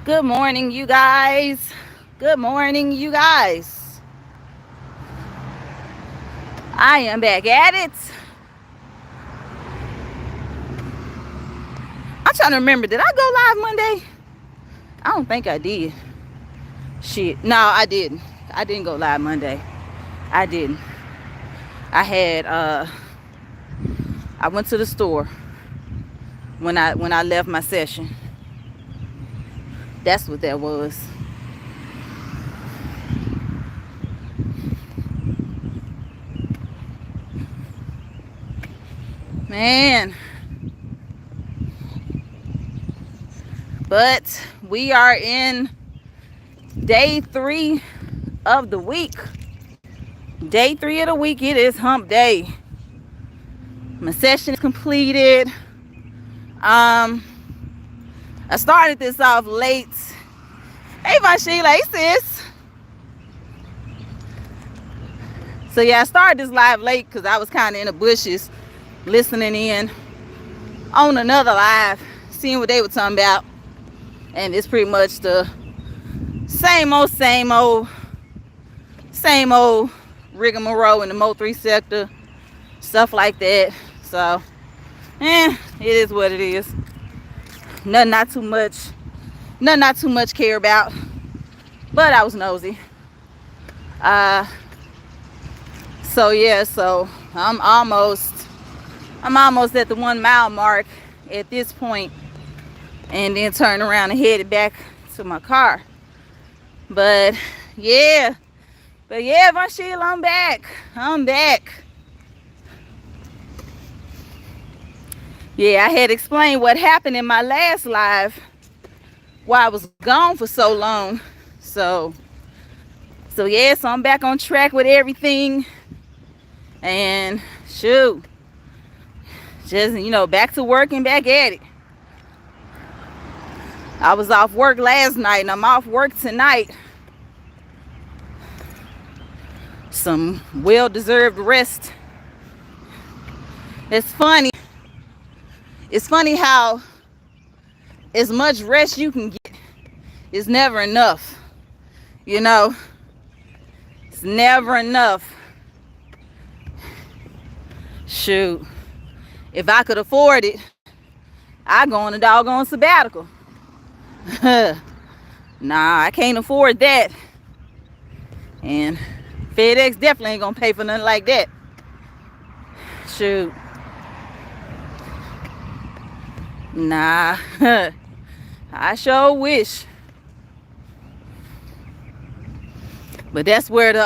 Good morning, you guys. Good morning, you guys. I am back at it. I'm trying to remember, did I go live Monday? I don't think I did. Shit. No, I didn't. I didn't go live Monday. I didn't. I had I went to the store when I left my session. That's what that was. Man. But we are in day 3 of the week. Day 3 of the week. It is hump day. My session is completed. I started this off late. Hey, Von Sheila. Hey, sis. So, yeah, I started this live late because I was kind of in the bushes listening in on another live, seeing what they were talking about. And it's pretty much the same old rigmarole in the Mo3 sector, stuff like that. So, it is what it is. Nothing not too much care about. But I was nosy. So yeah, I'm almost at the 1 mile mark at this point, and then turn around and headed back to my car. But yeah, Von Sheila, I'm back. Yeah, I had explained what happened in my last live, why I was gone for so long. So yeah, so I'm back on track with everything. And shoot, just, back to work and back at it. I was off work last night and I'm off work tonight. Some well-deserved rest. It's funny how as much rest you can get is never enough. It's never enough. Shoot, if I could afford it, I'd go on a doggone sabbatical. Nah, I can't afford that. And FedEx definitely ain't gonna pay for nothing like that. Shoot. Nah. I sure wish. But that's where the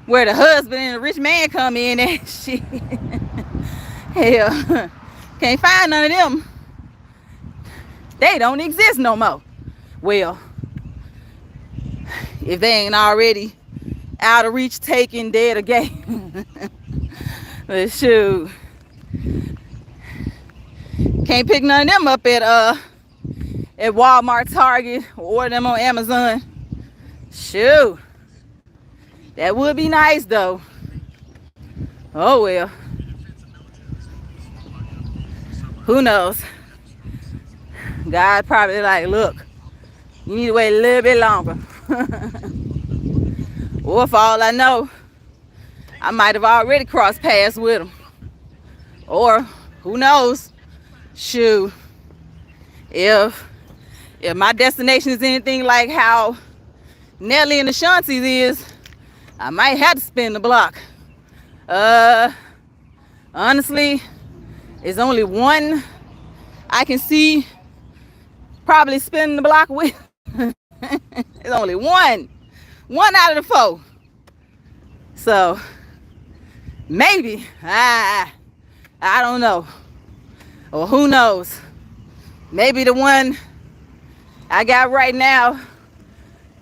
husband and the rich man come in and shit. Hell, can't find none of them. They don't exist no more. Well, if they ain't already out of reach, taken, dead, or gay. But shoot, can't pick none of them up at Walmart, Target, or order them on Amazon. Shoot, that would be nice though. Oh well. Who knows? God probably like, look, you need to wait a little bit longer. Or for all I know, I might have already crossed paths with him. Or who knows? Shoot, if my destination is anything like how Nelly and the Shanties is, I might have to spin the block. Honestly, it's only one I can see probably spinning the block with. It's only one out of the 4. So maybe, I don't know, or who knows, maybe the one I got right now,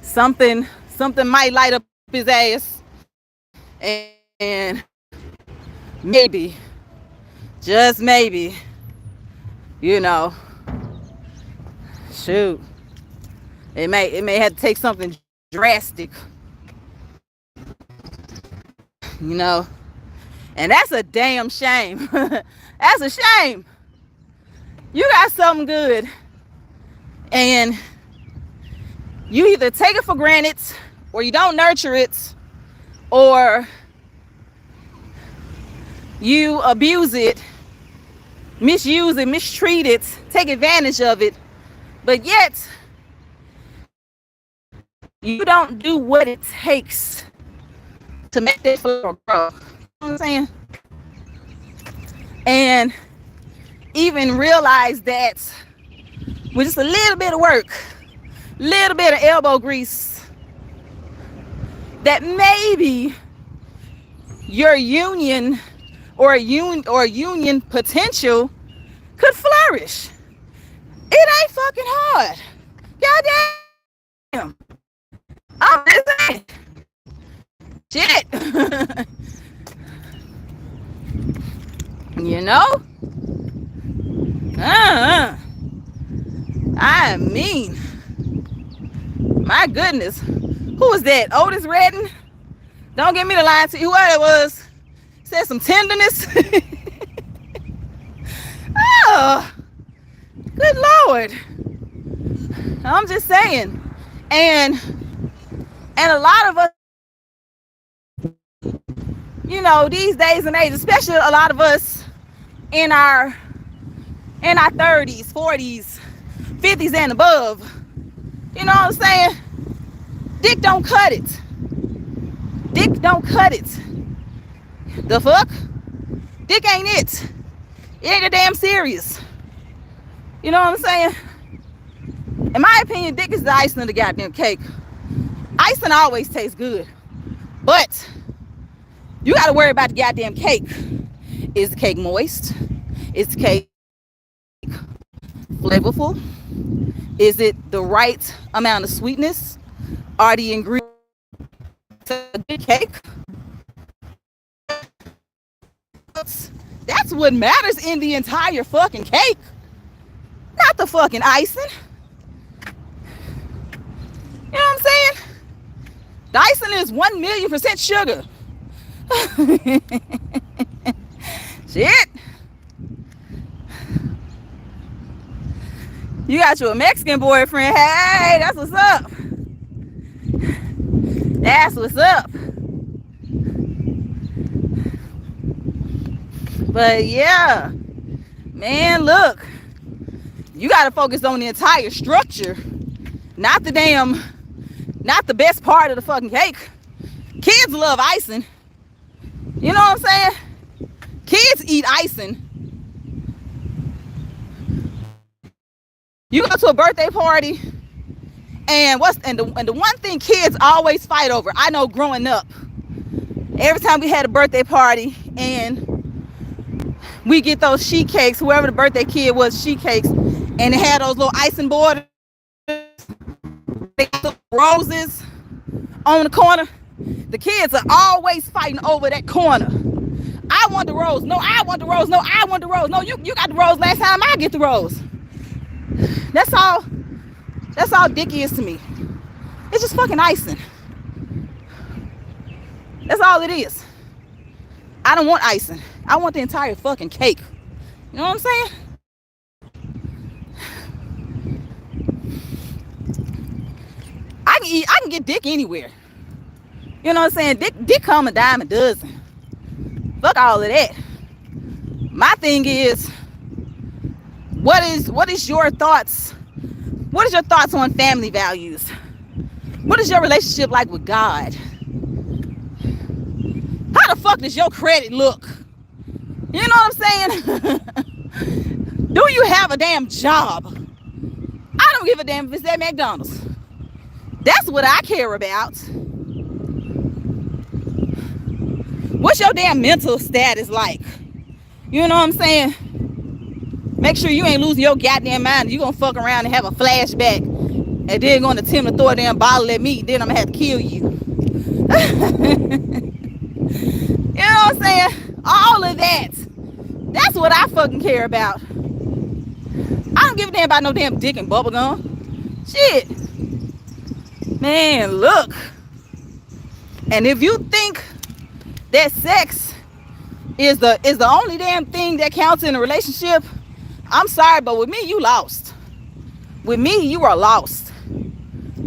something might light up his ass, and maybe, just maybe, shoot, it may have to take something drastic, and that's a damn shame. That's a shame. You got something good, and you either take it for granted, or you don't nurture it, or you abuse it, misuse it, mistreat it, take advantage of it, but yet you don't do what it takes to make that flower grow. You know what I'm saying? And even realize that with just a little bit of work, little bit of elbow grease, that maybe your union or union potential could flourish. It ain't fucking hard. Goddamn. I'm just saying. Shit. You know? I mean, my goodness. Who was that? Otis Redding? Don't get me to lie to you. Whoever it was said some tenderness. Oh, good Lord. I'm just saying. And a lot of us, you know, these days and age, especially a lot of us in our 30s, 40s, 50s and above, you know what I'm saying? Dick don't cut it. Dick don't cut it. The fuck? Dick ain't it. It ain't a damn serious. You know what I'm saying? In my opinion, dick is the icing on the goddamn cake. Icing always tastes good. But you gotta worry about the goddamn cake. Is the cake moist? Is the cake flavorful? Is it the right amount of sweetness? Are the ingredients to a good cake? That's what matters in the entire fucking cake. Not the fucking icing. You know what I'm saying? The icing is 1,000,000% sugar. Shit. You got you a Mexican boyfriend. Hey, that's what's up. That's what's up. But yeah, man, look, you got to focus on the entire structure, not the best part of the fucking cake. Kids love icing. You know what I'm saying? Kids eat icing. You go to a birthday party, and the one thing kids always fight over, I know growing up, every time we had a birthday party and we get those sheet cakes, whoever the birthday kid was, sheet cakes, and they had those little icing borders, they got the roses on the corner. The kids are always fighting over that corner. I want the rose. No, I want the rose. No, I want the rose. No, you got the rose last time. I get the rose. That's all dick is to me. It's just fucking icing. That's all it is. I don't want icing. I want the entire fucking cake. You know what I'm saying? I can get dick anywhere. You know what I'm saying? Dick come a dime a dozen. Fuck all of that. My thing is, what is your thoughts? What is your thoughts on family values? What is your relationship like with God? How the fuck does your credit look? You know what I'm saying? Do you have a damn job? I don't give a damn if it's at McDonald's. That's what I care about. What's your damn mental status like? You know what I'm saying? Make sure you ain't losing your goddamn mind. You gonna fuck around and have a flashback, and then gonna attempt to throw a damn bottle at me. Then I'm gonna have to kill you. You know what I'm saying? All of that. That's what I fucking care about. I don't give a damn about no damn dick and bubblegum. Shit. Man, look. And if you think that sex is the only damn thing that counts in a relationship, I'm sorry, but with me, you lost. With me, you are lost.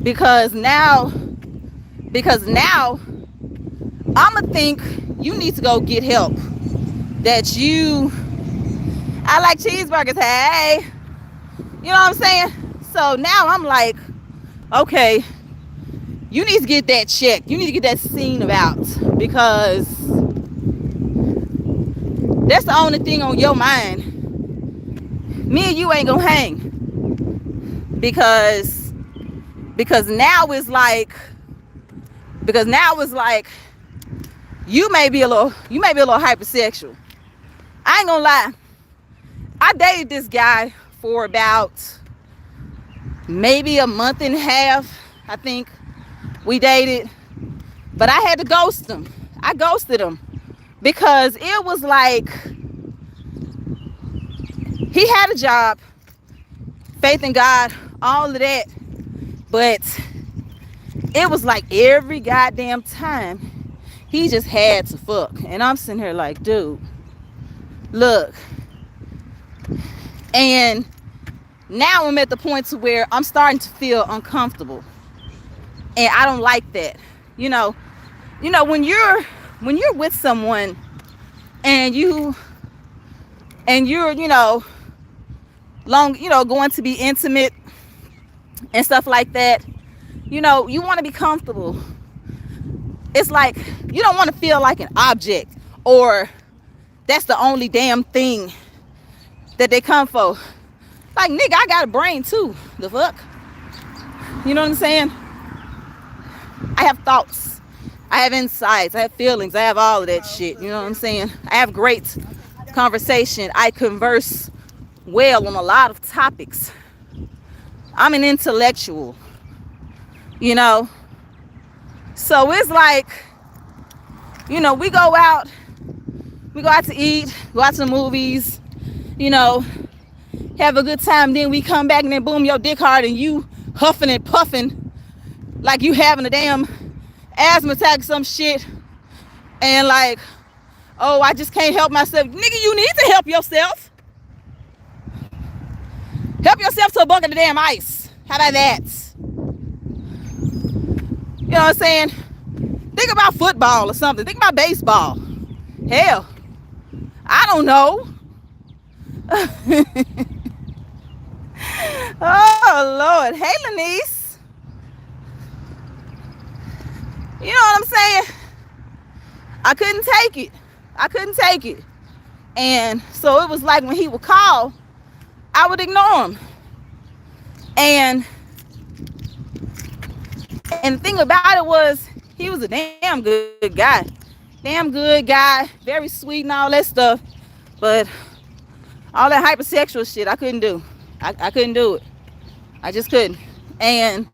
Because now I'ma think you need to go get help. That you, I like cheeseburgers, hey. You know what I'm saying? So now I'm like, okay, you need to get that checked. You need to get that seen about, because that's the only thing on your mind. Me and you ain't gonna hang, because now it's like you may be a little hypersexual. I ain't gonna lie. I dated this guy for about maybe a month and a half. I think we dated, but I had to ghost him. I ghosted him because it was like he had a job, faith in God, all of that, but it was like every goddamn time he just had to fuck. And I'm sitting here like, dude, look. And now I'm at the point to where I'm starting to feel uncomfortable. And I don't like that. You know, when you're with someone and you're, going to be intimate and stuff like that, you want to be comfortable. It's like you don't want to feel like an object, or that's the only damn thing that they come for. Like, nigga, I got a brain too. The fuck? You know what I'm saying? I have thoughts. I have insights. I have feelings. I have all of that shit. You know what I'm saying? I have great conversation. I converse well on a lot of topics. I'm an intellectual. So it's like, we go out to eat, go out to the movies, have a good time. Then we come back and then boom, your dick hard and you huffing and puffing like you having a damn asthma attack or some shit. And like, oh, I just can't help myself. Nigga, you need to help yourself. Help yourself to a bucket of damn ice. How about that? You know what I'm saying? Think about football or something. Think about baseball. Hell, I don't know. Oh, Lord. Hey, Lanice. You know what I'm saying? I couldn't take it. And so it was like when he would call, I would ignore him. And the thing about it was, he was a damn good guy. Very sweet and all that stuff. But all that hypersexual shit, I couldn't do. I couldn't do it. I just couldn't. And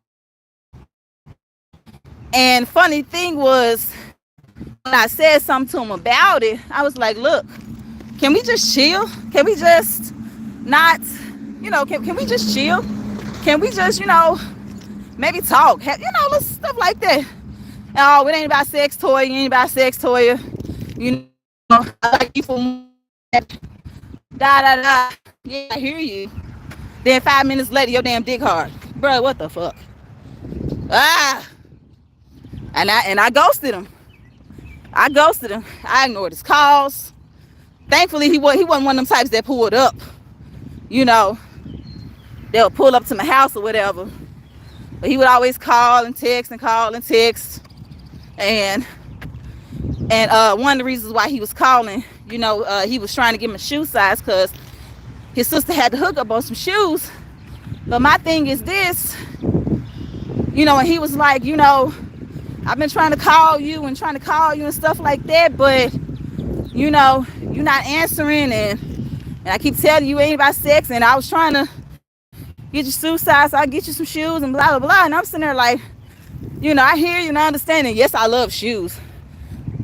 funny thing was, when I said something to him about it, I was like, look, can we just chill? Can we just not, can we just chill? Can we just, maybe talk? Little stuff like that. Oh, it ain't about sex toy. You ain't about sex toy. I like you for da. Yeah, I hear you. Then 5 minutes later, your damn dick hard. Bro, what the fuck? And I ghosted him. I ignored his calls. Thankfully, he wasn't one of them types that pulled up. They'll pull up to my house or whatever. But he would always call and text. And one of the reasons why he was calling, he was trying to get my shoe size because his sister had to hook up on some shoes. But my thing is this, and he was like, I've been trying to call you and stuff like that, but you're not answering, and I keep telling you ain't about sex, and I was trying to get your shoe size so I get you some shoes and blah blah blah. And I'm sitting there like, I hear you and I understand, and yes, I love shoes,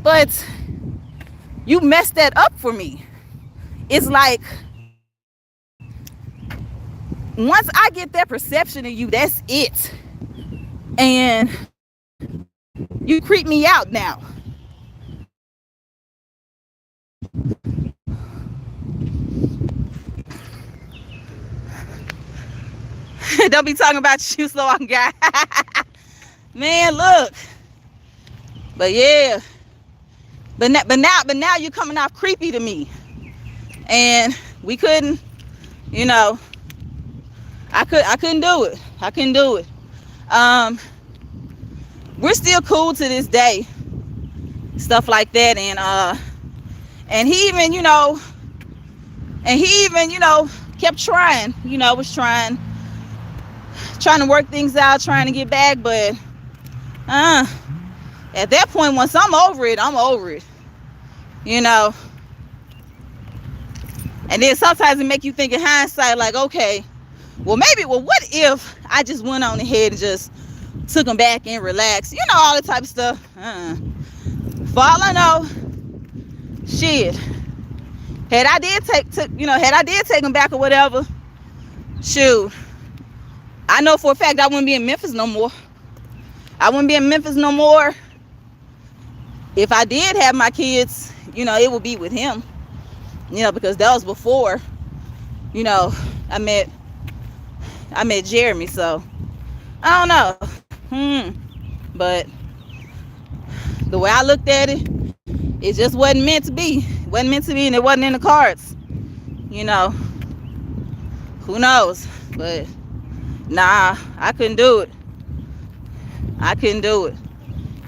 but you messed that up for me. It's like, once I get that perception of you, that's it. And you creep me out now. Don't be talking about you slow walking guy. Man, look. But yeah. But now you're coming off creepy to me. And we couldn't, you know, I couldn't do it. I couldn't do it. We're still cool to this day. Stuff like that. And he even, you know, kept trying, you know, was trying to work things out, trying to get back, but at that point, once I'm over it, you know. And then sometimes it make you think in hindsight, like, okay, well, what if I just went on ahead and just took him back and relaxed, you know, all that type of stuff. For all I know, shit, had I did take him back or whatever, shoot, I know for a fact I wouldn't be in Memphis no more. If I did have my kids, you know, it would be with him, you know, because that was before, you know, I met Jeremy. So I don't know. But the way I looked at it, it just wasn't meant to be. It wasn't meant to be, and it wasn't in the cards. You know, who knows? But nah, I couldn't do it.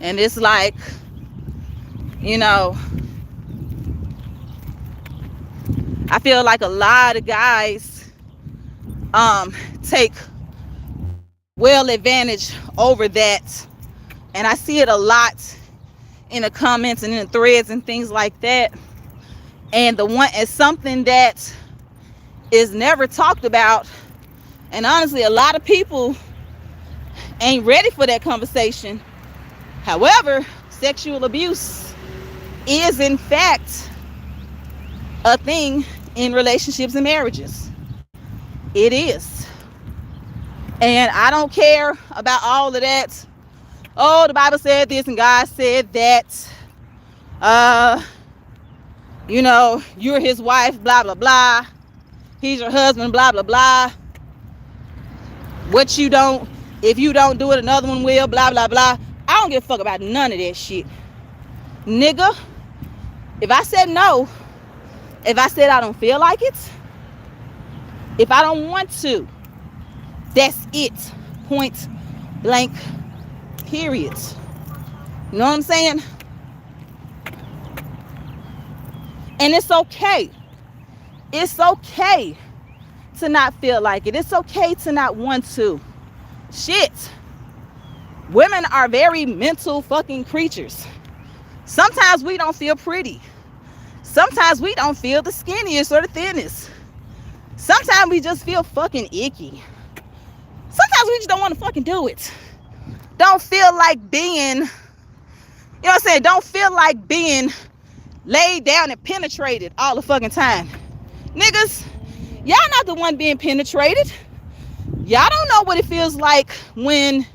And it's like, you know, I feel like a lot of guys take well advantage over that. And I see it a lot in the comments and in the threads and things like that. And the one is something that is never talked about. And honestly, a lot of people ain't ready for that conversation. However, sexual abuse is in fact a thing in relationships and marriages. It is. And I don't care about all of that. Oh, the Bible said this and God said that. You know, you're his wife, blah, blah, blah. He's your husband, blah, blah, blah. If you don't do it, another one will, blah, blah, blah. I don't give a fuck about none of that shit. Nigga, if I said no, if I said I don't feel like it, if I don't want to, that's it. Point blank, period. You know what I'm saying? And it's okay. It's okay to not feel like it. It's okay to not want to. Shit. Women are very mental fucking creatures. Sometimes we don't feel pretty. Sometimes we don't feel the skinniest or the thinnest. Sometimes we just feel fucking icky. Sometimes we just don't want to fucking do it. Don't feel like being, you know what I'm saying? Don't feel like being laid down and penetrated all the fucking time. Niggas, y'all not the one being penetrated. Y'all don't know what it feels like when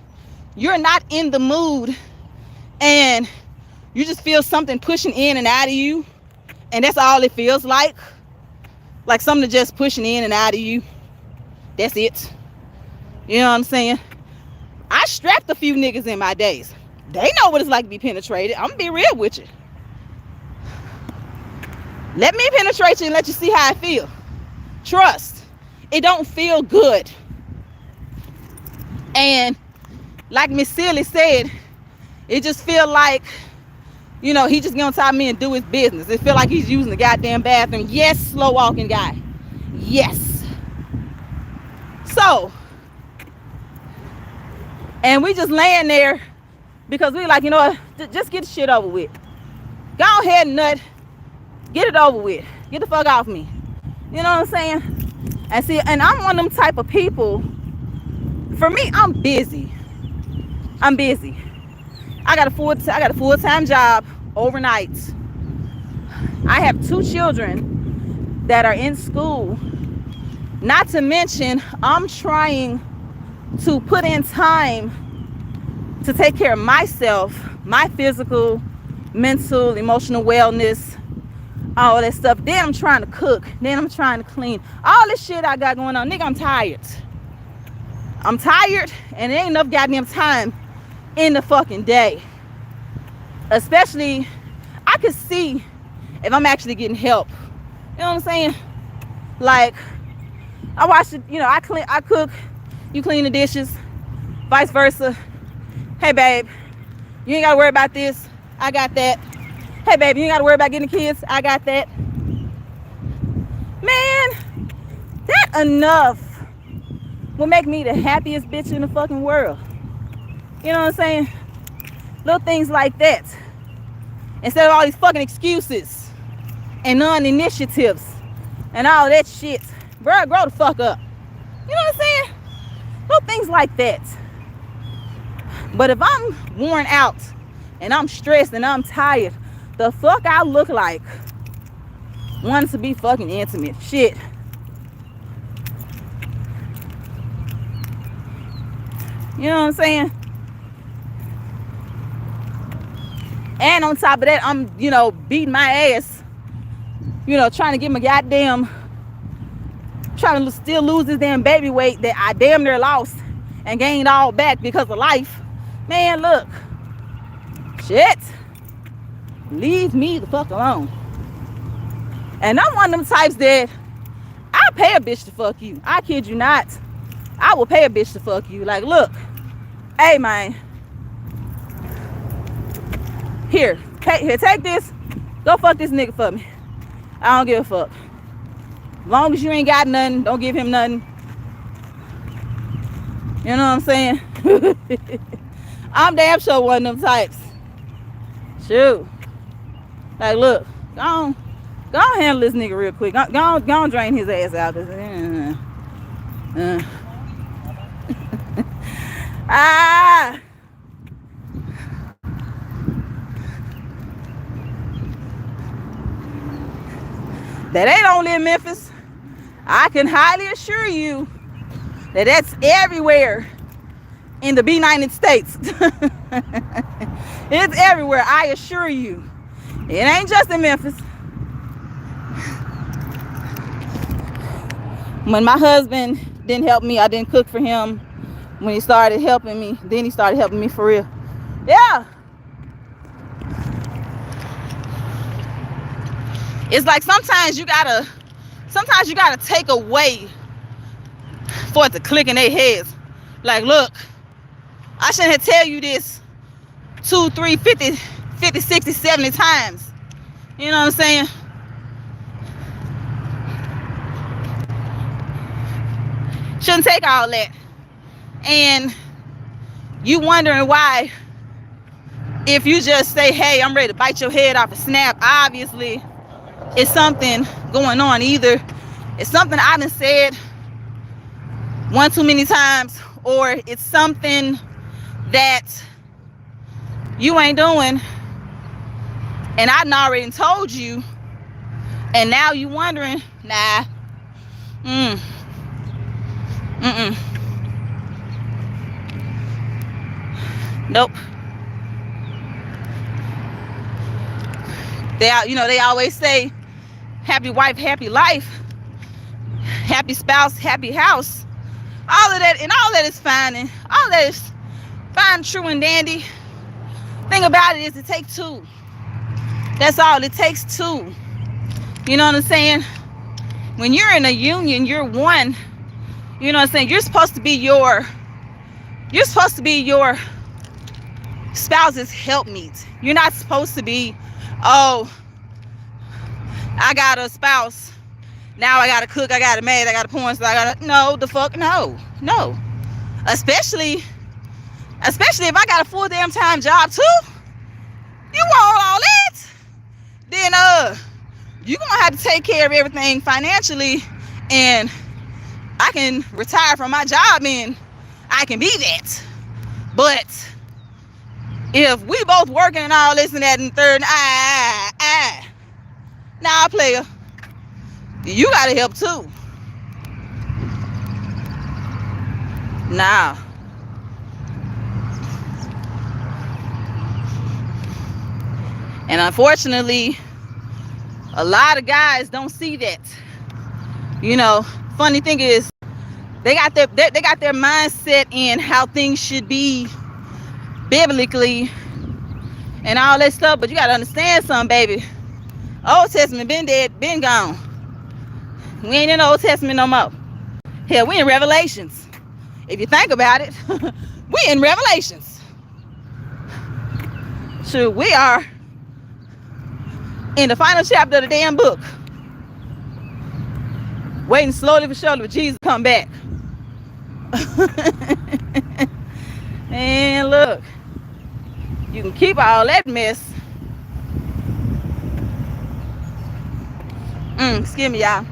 you're not in the mood and you just feel something pushing in and out of you, and that's all it feels like something just pushing in and out of you. That's it. You know what I'm saying? I strapped a few niggas in my days. They know what it's like to be penetrated. I'm gonna be real with you. Let me penetrate you and let you see how I feel. Trust. It don't feel good. And like Miss Silly said, it just feel like, you know, he just gonna tie me and do his business. It feel like he's using the goddamn bathroom. Yes, slow walking guy. Yes. So, and we just laying there because we like, you know what, just get the shit over with. Go ahead and nut. Get it over with. Get the fuck off me. You know what I'm saying? And see, and I'm one of them type of people. For me, I'm busy. I got a full-time job overnight. I have 2 children that are in school. Not to mention, I'm trying to put in time to take care of myself, my physical, mental, emotional wellness, all that stuff. Then I'm trying to cook. Then I'm trying to clean. All this shit I got going on. Nigga, I'm tired. I'm tired and there ain't enough goddamn time in the fucking day. Especially, I could see if I'm actually getting help. You know what I'm saying? Like, I watch it, you know, I cook, you clean the dishes, vice versa. Hey babe, you ain't gotta worry about this, I got that. Hey babe, you ain't gotta worry about getting the kids, I got that. Man, that enough will make me the happiest bitch in the fucking world. You know what I'm saying? Little things like that. Instead of all these fucking excuses and non-initiatives and all that shit. Bruh, grow the fuck up. You know what I'm saying? Little things like that. But if I'm worn out and I'm stressed and I'm tired, the fuck I look like wanting to be fucking intimate. Shit. You know what I'm saying? And on top of that, I'm, you know, beating my ass. You know, trying to get my goddamn, trying to still lose this damn baby weight that I damn near lost and gained all back because of life. Man, look. Shit. Leave me the fuck alone. And I'm one of them types that I'll pay a bitch to fuck you. I kid you not. I will pay a bitch to fuck you. Like, look. Hey, man. Here, take this. Go fuck this nigga for me. I don't give a fuck. As long as you ain't got nothing, don't give him nothing. You know what I'm saying? I'm damn sure one of them types. Shoot. Like, look. Go on handle this nigga real quick. Go on drain his ass out. Ah! That ain't only in Memphis. I can highly assure you that that's everywhere in the United States. It's everywhere, I assure you. It ain't just in Memphis. When my husband didn't help me, I didn't cook for him. When he started helping me, then he started helping me for real. Yeah. It's like sometimes you gotta take away for it to click in their heads. Like, look, I shouldn't have tell you this 2, 3, 50, 60, 70 times. You know what I'm saying? Shouldn't take all that. And you wondering why, if you just say, hey, I'm ready to bite your head off and snap, obviously it's something going on. Either it's something I done said one too many times, or it's something that you ain't doing and I done already told you, and now you wondering. Nah. Nope. They always say happy wife, happy life, happy spouse, happy house. All of that, and all that is fine, and all that is fine, true, and dandy. Thing about it is, it takes two. That's all. It takes two. You know what I'm saying? When you're in a union, you're one. You know what I'm saying? You're supposed to be your spouse's helpmeet. You're not supposed to be, oh, I got a spouse, now I gotta cook, I got a maid, I got a porn star, no, the fuck no. Especially if I got a full damn time job too. You want all that? Then you're gonna have to take care of everything financially, and I can retire from my job and I can be that. But if we both working and all this and that and third, nah, player, you gotta help too. Nah. And unfortunately, a lot of guys don't see that. You know, funny thing is, They got their mindset in how things should be biblically and all that stuff. But you gotta understand something, baby. Old Testament been dead, been gone. We ain't in the Old Testament no more. Hell, we in Revelations. If you think about it, we in Revelations. Shoot, we are in the final chapter of the damn book. Waiting slowly but surely for Jesus to come back. And look, you can keep all that mess. Excuse me, y'all.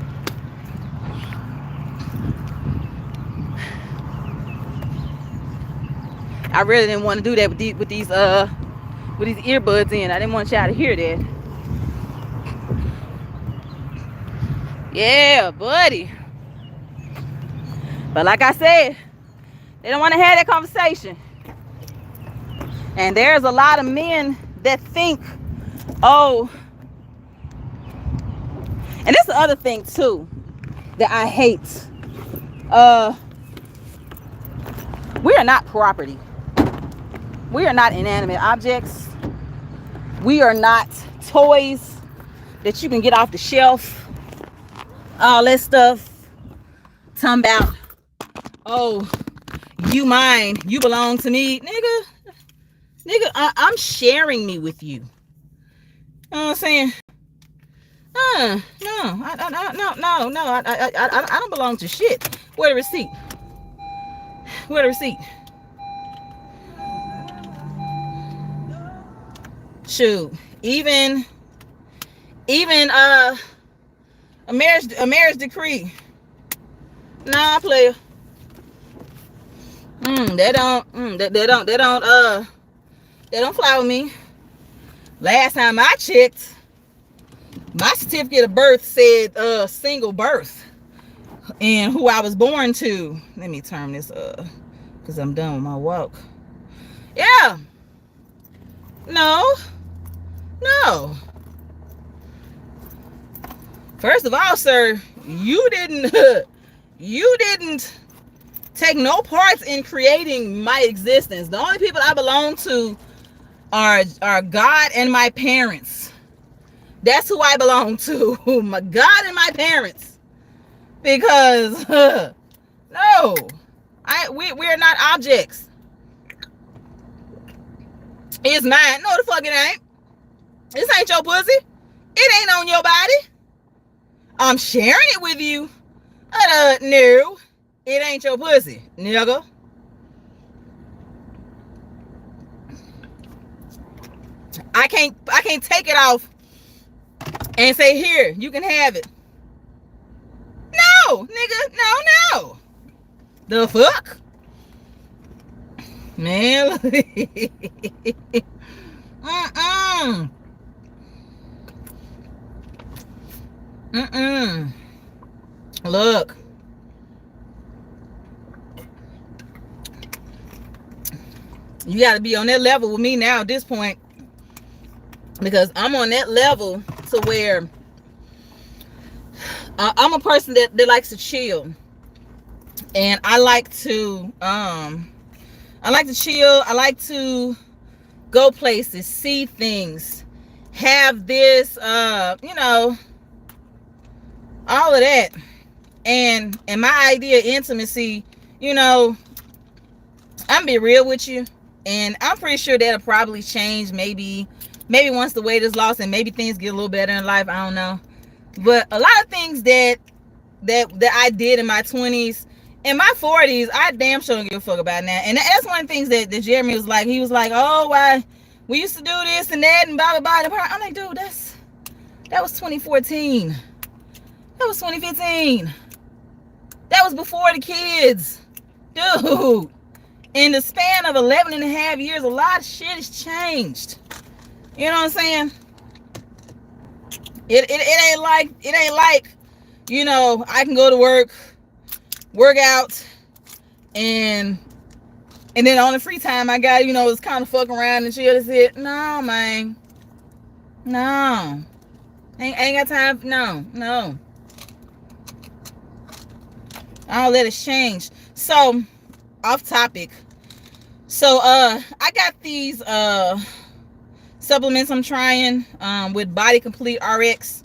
I really didn't want to do that with these earbuds in. I didn't want y'all to hear that. Yeah, buddy. But like I said, they don't want to have that conversation. And there's a lot of men that think, oh, and this is the other thing too that I hate. We are not property. We are not inanimate objects. We are not toys that you can get off the shelf. All that stuff. Talking about, oh, you mine, you belong to me. Nigga, I'm sharing me with you. You know what I'm saying? No, I don't belong to shit. Where the receipt? Where the receipt? Shoot, even a marriage decree. Nah, player. They don't fly with me. Last time I checked, my certificate of birth said single birth and who I was born to. Let me turn this because I'm done with my walk. Yeah. No. First of all, sir, you didn't take no parts in creating my existence. The only people I belong to are God and my parents. That's who I belong to. My God and my parents. Because no, we're not objects. It's mine. No, the fuck it ain't. This ain't your pussy. It ain't on your body. I'm sharing it with you. No, it ain't your pussy, nigga. I can't take it off and say, here, you can have it. No, nigga, no. The fuck? Man, Look. You got to be on that level with me now at this point. Because I'm on that level to where I'm a person that likes to chill. And I like to chill. I like to go places, see things, have this, all of that. And my idea of intimacy, I'm be real with you. And I'm pretty sure that'll probably change maybe once the weight is lost and maybe things get a little better in life. I don't know. But a lot of things that I did in my 20s, in my 40s, I damn sure don't give a fuck about now. And that's one of the things that Jeremy was like. He was like, oh, why we used to do this and that and blah, blah, blah. I'm like, dude, that was 2014. That was 2015. That was before the kids. Dude, in the span of 11 and a half years, a lot of shit has changed. You know what I'm saying? It ain't like, I can go to work out, and then on the free time I got, it's kind of fuck around and chill. That's it. No, man. No. Ain't got time. No. I'll let it change. So, off topic. So, I got these supplements I'm trying with Body Complete RX.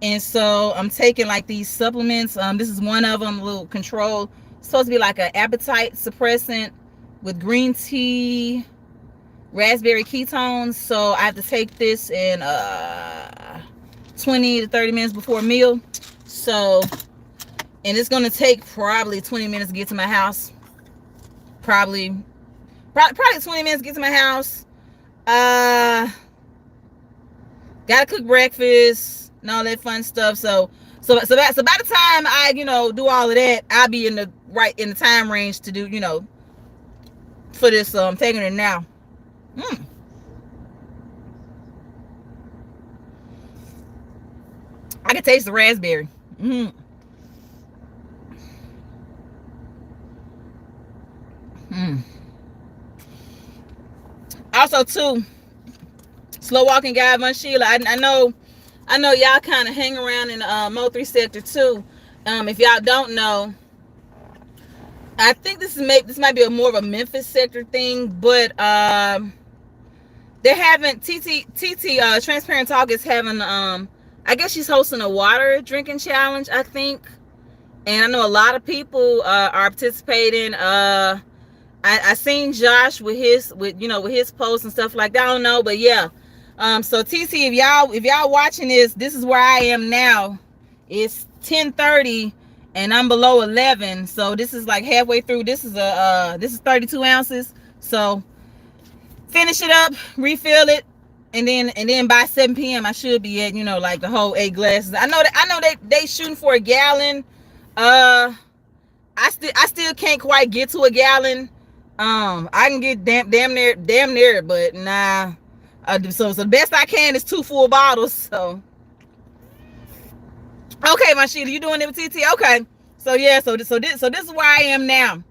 And so I'm taking like these supplements. This is one of them, a little control. It's supposed to be like an appetite suppressant with green tea, raspberry ketones. So I have to take this in 20 to 30 minutes before a meal. So, and it's gonna take probably 20 minutes to get to my house. Probably 20 minutes to get to my house. Gotta cook breakfast and all that fun stuff. So by the time I, do all of that, I'll be in the time range to do, for this. So I'm taking it now. I can taste the raspberry. Also, too, Slow Walking Guide, Von Sheila. I know y'all kind of hang around in the Mo3 sector too. If y'all don't know, I think this might be more of a Memphis sector thing, but they're having TT Transparent Talk is having I guess she's hosting a water drinking challenge, I think, and I know a lot of people are participating. I seen Josh with his posts and stuff like that. I don't know, but yeah. So TT, if y'all watching this is where I am now. It's 10:30 and I'm below 11. So this is like halfway through. This is 32 ounces. So finish it up, refill it, and then by 7 p.m. I should be at, like the whole 8 glasses. I know they shooting for a gallon. I still can't quite get to a gallon. I can get damn near, but nah. So the best I can is 2 full bottles. So okay, my Sheila, you doing it with TT? Okay. So yeah, so this is where I am now.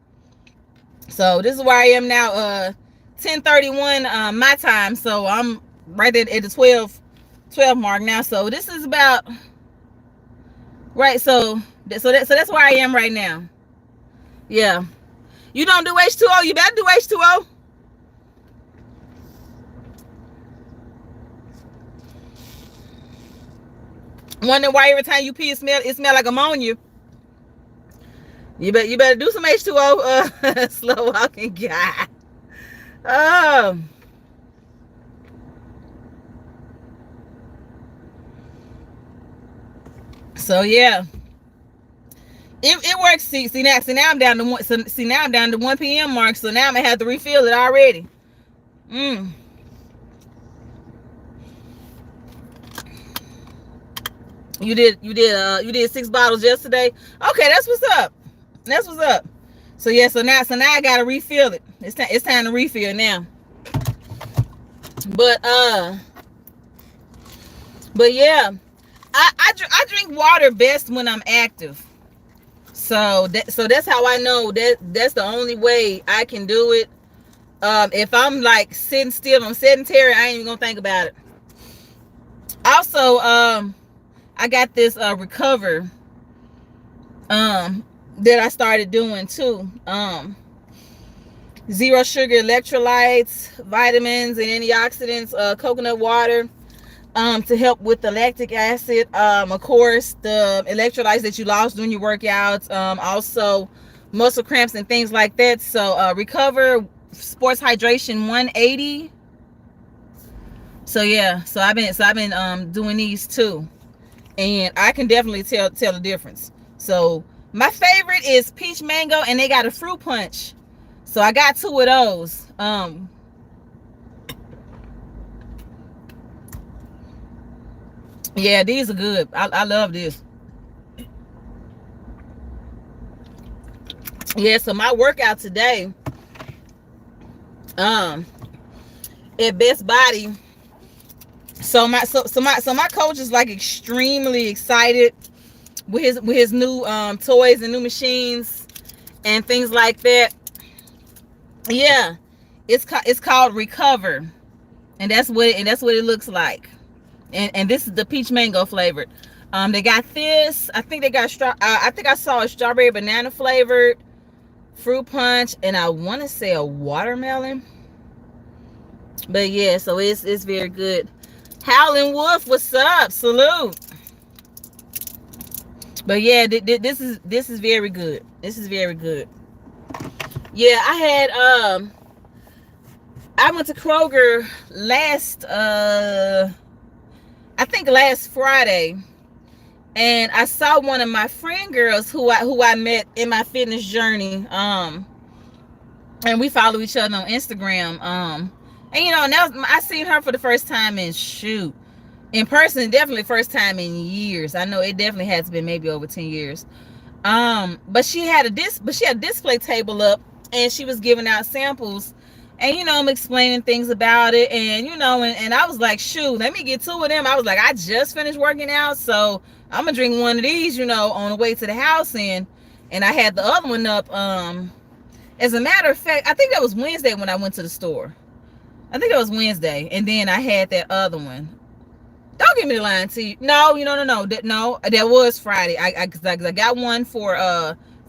So this is where I am now. 10:31 my time. So I'm right at the 12 mark now. So this is about right. So that's where I am right now. Yeah. You don't do H2O, you better do H2O. Wondering why every time you pee it smell like ammonia. You better do some H2O, Slow Walking Guy. Oh. So yeah. It works. See now I'm down to 1. So see now I'm down to 1 p.m. mark. So now I'm gonna have to refill it already. You did 6 bottles yesterday. Okay, that's what's up. So yeah, so now I gotta refill it. It's time to refill now. But yeah, I drink water best when I'm active. So that's how I know that's the only way I can do it. If I'm like sitting still, I'm sedentary, I ain't even gonna think about it. Also, I got this Recover that I started doing too. Zero sugar electrolytes, vitamins and antioxidants, coconut water, to help with the lactic acid, of course the electrolytes that you lost during your workouts, also muscle cramps and things like that. So Recover Sports Hydration 180. So yeah, so I've been doing these too, and I can definitely tell the difference. So my favorite is peach mango, and they got a fruit punch, so I got 2 of those. Yeah, these are good. I love this. Yeah, so my workout today, at Best Body. So my coach is like extremely excited with his new toys and new machines and things like that. Yeah, it's called Recover, and that's what it looks like. And this is the peach mango flavored. They got this. I think they got I think I saw a strawberry banana flavored fruit punch, and I want to say a watermelon. But yeah, so it's very good. Howlin' Wolf, what's up? Salute. But yeah, this is very good. This is very good. Yeah, I went to Kroger I think last Friday, and I saw one of my friend girls who I met in my fitness journey. And we follow each other on Instagram. And now I seen her for the first time in person, definitely first time in years. I know it definitely has been maybe over 10 years. But she had a display table up, and she was giving out samples, and I'm explaining things about it, and and I was like, shoot, let me get two of them. I was like, I just finished working out, so I'm gonna drink one of these, on the way to the house, and I had the other one up. As a matter of fact, I think that was Wednesday when I went to the store. I think it was Wednesday, and then I had that other one. Don't give me the line, T. No, that was Friday. I got one for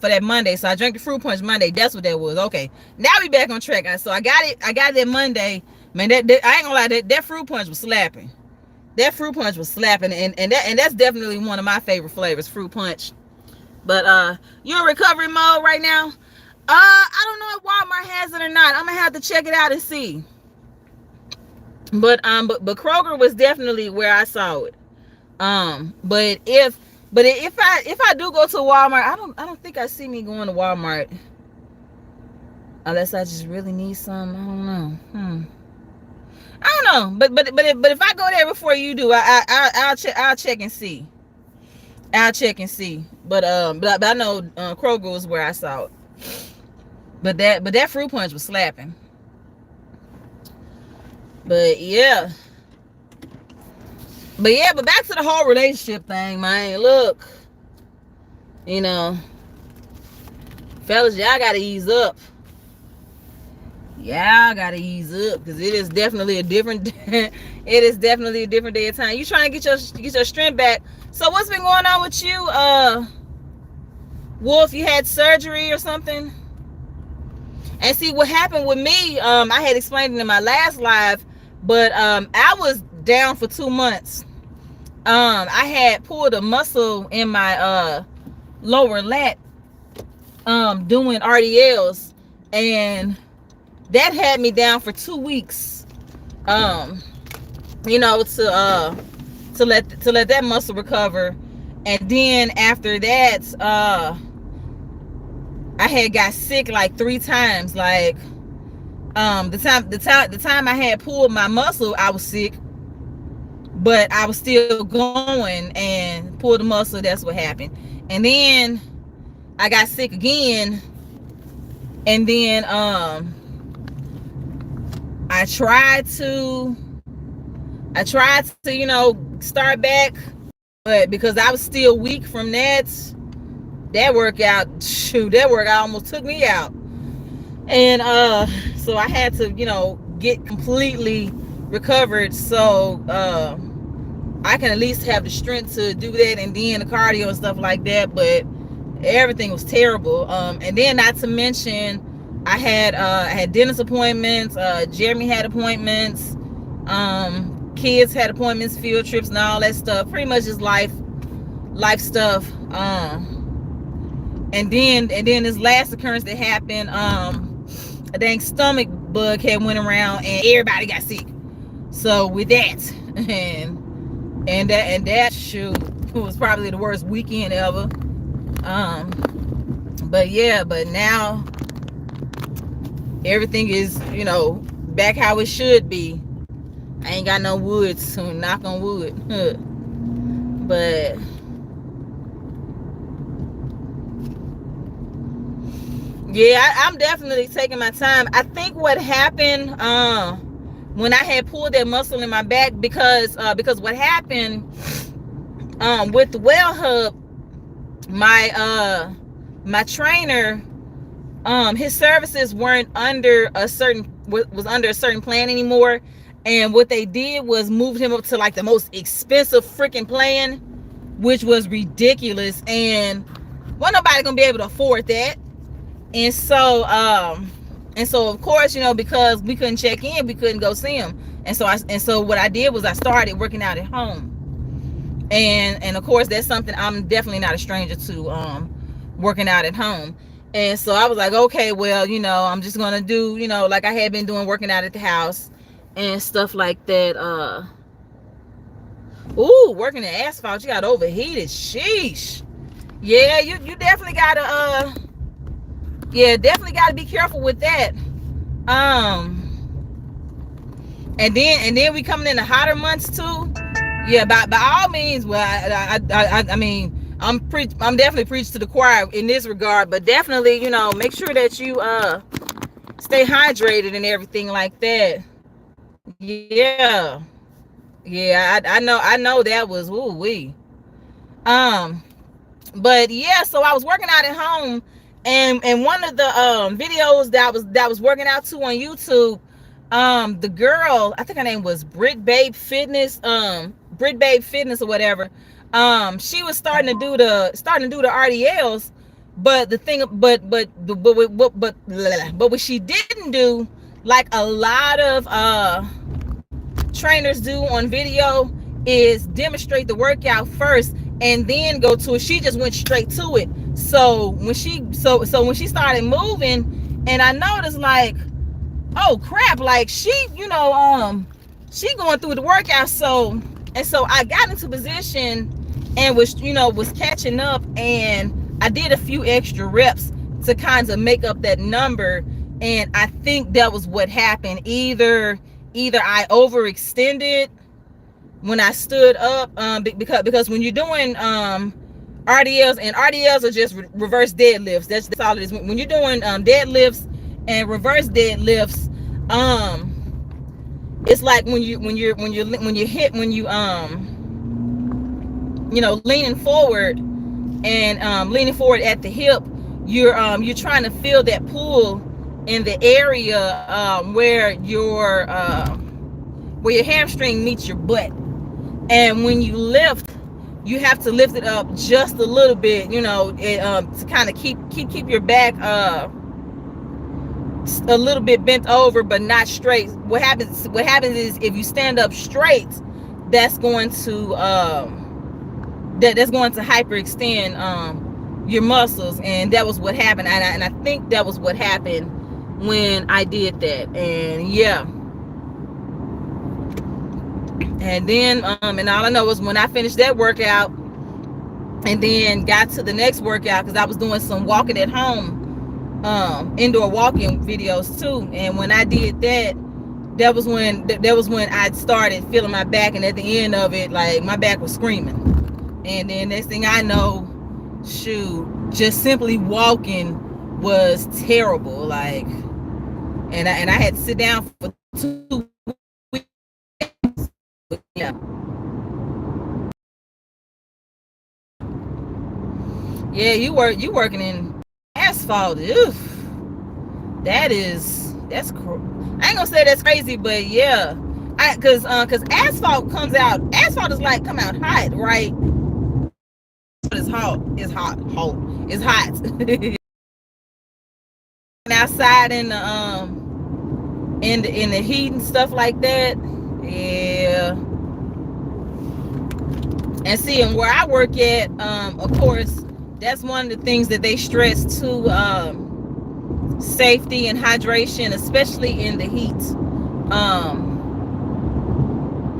that Monday, so I drank the fruit punch Monday. That's what that was. Okay, now we back on track. So I got it that Monday. Man, that I ain't gonna lie, that fruit punch was slapping. That fruit punch was slapping, and that's definitely one of my favorite flavors, fruit punch. But you in recovery mode right now? I don't know if Walmart has it or not. I'm gonna have to check it out and see. But Kroger was definitely where I saw it. But if I do go to Walmart, I don't think I see me going to Walmart unless I just really need some. I don't know. I don't know. But if I go there before you do, I'll check and see. I'll check and see. But I know Kroger was where I saw it. But that fruit punch was slapping. But back to the whole relationship thing, man. Look, fellas, y'all gotta ease up. Because it is definitely a different day of time. You trying to get your strength back. So what's been going on with you, Wolf? You had surgery or something? And see, what happened with me, I had explained it in my last live, but I was down for 2 months. I had pulled a muscle in my lower lat doing RDLs, and that had me down for 2 weeks. To let that muscle recover. And then after that, I had got sick like 3 times. Like the time I had pulled my muscle, I was sick, but I was still going and pulled the muscle. That's what happened. And then I got sick again, and then I tried to start back, but because I was still weak from that workout almost took me out. And so I had to get completely recovered, so I can at least have the strength to do that, and then the cardio and stuff like that. But everything was terrible. And then not to mention, I had dentist appointments, Jeremy had appointments, kids had appointments, field trips and all that stuff. Pretty much just life stuff. And then this last occurrence that happened, a dang stomach bug had went around and everybody got sick. So with that, and that shoot was probably the worst weekend ever. But now everything is back how it should be. I ain't got no wood, so knock on wood. But yeah, I'm definitely taking my time. I think what happened when I had pulled that muscle in my back, because what happened with the Well Hub, my trainer, his services weren't under a certain plan anymore, and what they did was moved him up to like the most expensive freaking plan. which was ridiculous, and wasn't nobody gonna be able to afford that. And so of course, because we couldn't check in, we couldn't go see him. And so what I did was I started working out at home. And of course, that's something I'm definitely not a stranger to, working out at home. And so I was like, okay, well, I'm just gonna do, like I had been doing, working out at the house and stuff like that. Working the asphalt, you got overheated. Sheesh. Yeah, you definitely gotta definitely gotta be careful with that. And then we coming in the hotter months too. Yeah, by all means. Well, I mean, I'm definitely preaching to the choir in this regard, but definitely, make sure that you stay hydrated and everything like that. Yeah, I know that was woo-wee. But yeah, so I was working out at home, and one of the videos that was working out to on YouTube, the girl, I think her name was Brit Babe Fitness or whatever. She was starting to do the RDLs, but the thing, but what she didn't do, like a lot of trainers do on video, is demonstrate the workout first and then go to it. She just went straight to it. So when she started moving, and I noticed, like, oh crap, like she going through the workout. So I got into position and was catching up, and I did a few extra reps to kind of make up that number. And I think that was what happened. Either I overextended when I stood up, because when you're doing RDLs, and RDLs are just reverse deadlifts. That's all it is. When you're doing deadlifts and reverse deadlifts, it's like when you leaning forward and leaning forward at the hip, you're trying to feel that pull in the area where your hamstring meets your butt. And when you lift, you have to lift it up just a little bit, to kind of keep your back a little bit bent over, but not straight. What happens is, if you stand up straight, that's going to hyperextend your muscles. And that was what happened. And I think that was what happened when I did that. And yeah. And then and all I know is, when I finished that workout and then got to the next workout, because I was doing some walking at home, indoor walking videos too. And when I did that, that was when I started feeling my back, and at the end of it, like, my back was screaming. And then next thing I know, shoot, just simply walking was terrible. Like, and I had to sit down for 2 weeks. Yeah. Yeah, you working in asphalt. Oof. I ain't gonna say that's crazy, but yeah. Cause asphalt comes out. Asphalt is like come out hot, right? It's hot. It's hot. It's hot. Outside in the heat and stuff like that. Yeah. And see, and where I work at, of course, that's one of the things that they stress too, safety and hydration, especially in the heat.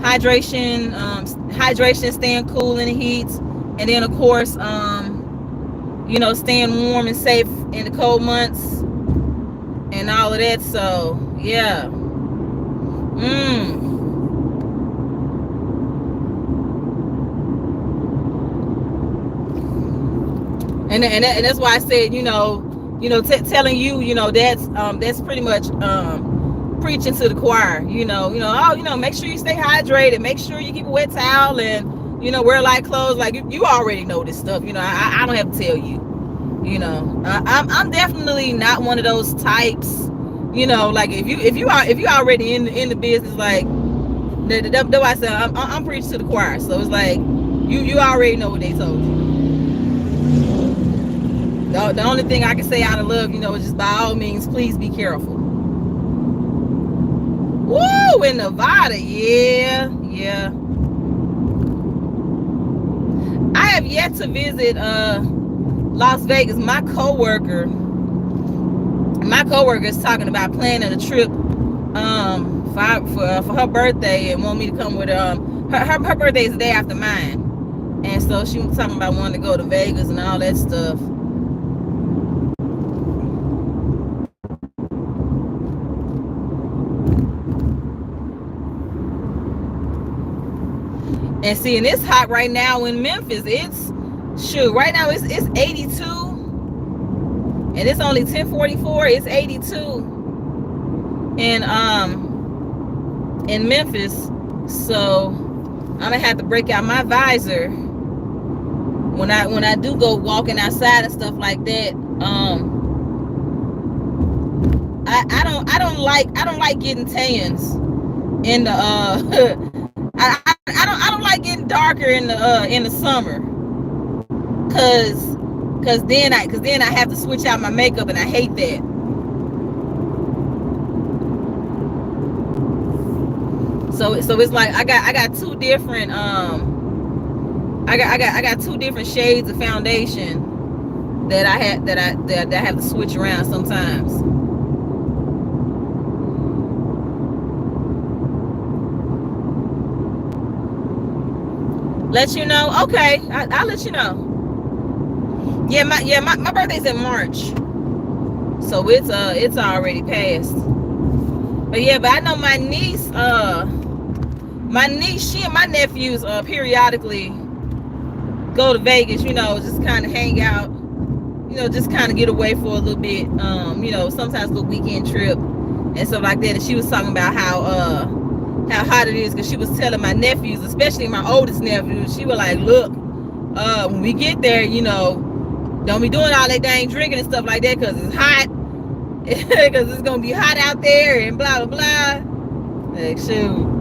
Hydration, staying cool in the heat, and then of course, staying warm and safe in the cold months and all of that. So yeah. And that's why I said, telling you, that's pretty much preaching to the choir. Make sure you stay hydrated, make sure you keep a wet towel, and wear light clothes. Like, you already know this stuff. I don't have to tell you. I'm definitely not one of those types. Like, if you already in the business, like, that's why I said I'm preaching to the choir. So it's like, You already know what they told you. The only thing I can say out of love, is just by all means, please be careful. Woo, in Nevada, yeah. I have yet to visit Las Vegas. My coworker is talking about planning a trip for her birthday and want me to come with her birthday is the day after mine. And so she was talking about wanting to go to Vegas and all that stuff. And see, and it's hot right now in Memphis. Right now it's 82. And it's only 10:44. It's 82 in Memphis. So I'm gonna have to break out my visor when I do go walking outside and stuff like that. I don't like getting tans in the I don't like getting darker in the summer, cause then I have to switch out my makeup, and I hate that. So it's like I got two different I got two different shades of foundation that I have to switch around sometimes. Let you know? Okay, I'll let you know. Yeah, my birthday's in March, so it's already passed. But I know my niece, she and my nephews periodically go to Vegas. Just kind of hang out. Just kind of get away for a little bit. Sometimes go weekend trip and stuff like that. And she was talking about how hot it is, because she was telling my nephews, especially my oldest nephew, she was like, look, when we get there, don't be doing all that dang drinking and stuff like that, because it's hot, because it's gonna be hot out there and blah blah blah. Like, shoot.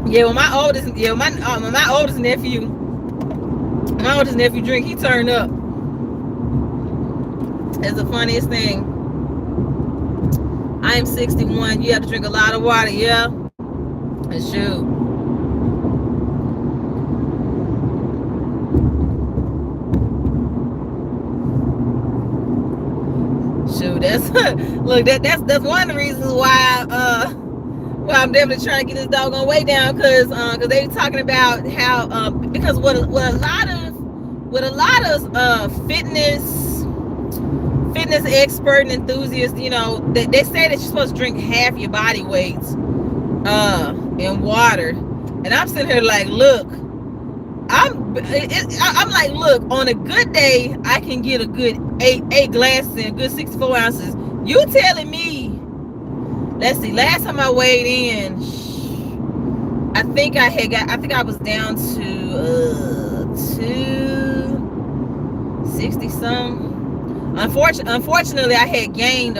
When my oldest nephew drink, he turned up. It's the funniest thing. I am 61. You have to drink a lot of water, yeah. And shoot. That's one of the reasons why I'm definitely trying to get this doggone weight down, because they were talking about how because what a lot of fitness expert and enthusiasts, they say that you're supposed to drink half your body weight in water, and I'm sitting here like, look, I'm like, look, on a good day I can get a good eight glasses and a good 64 ounces. You telling me? Let's see. Last time I weighed in, I think I was down to 260 something. Unfortunately, I had gained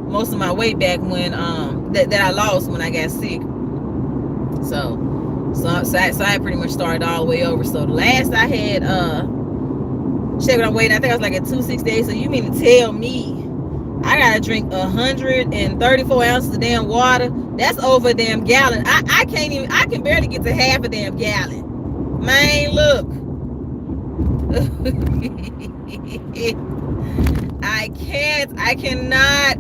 most of my weight back when that I lost when I got sick. So I pretty much started all the way over. So the last I had checked my weight, I think I was like at 268. So you mean to tell me I gotta drink 134 ounces of damn water? That's over a damn gallon. I can barely get to half a damn gallon. Man, look. I cannot.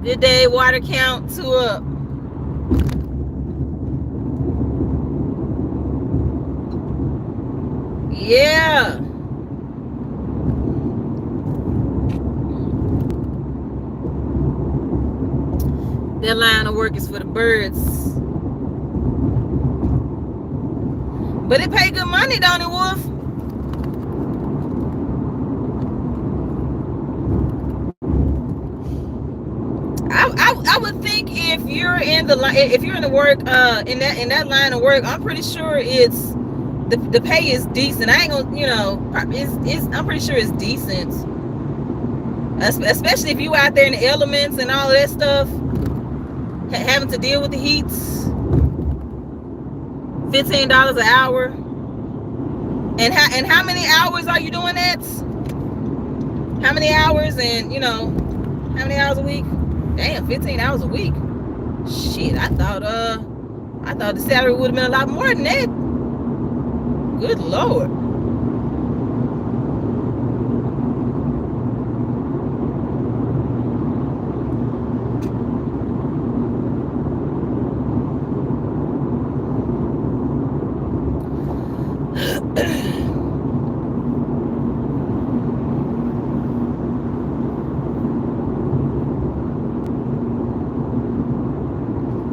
Good day, water count 2 up. Yeah. That line of work is for the birds. But it pay good money, don't it, Wolf? I would think if you're in the work in that line of work, I'm pretty sure it's the pay is decent. I ain't gonna, I'm pretty sure it's decent, especially if you out there in the elements and all of that stuff, having to deal with the heats. $15 an hour, and how many hours are you doing that? How many hours, and how many hours a week? Damn, 15 hours a week. Shit, I thought the salary would have been a lot more than that. Good Lord.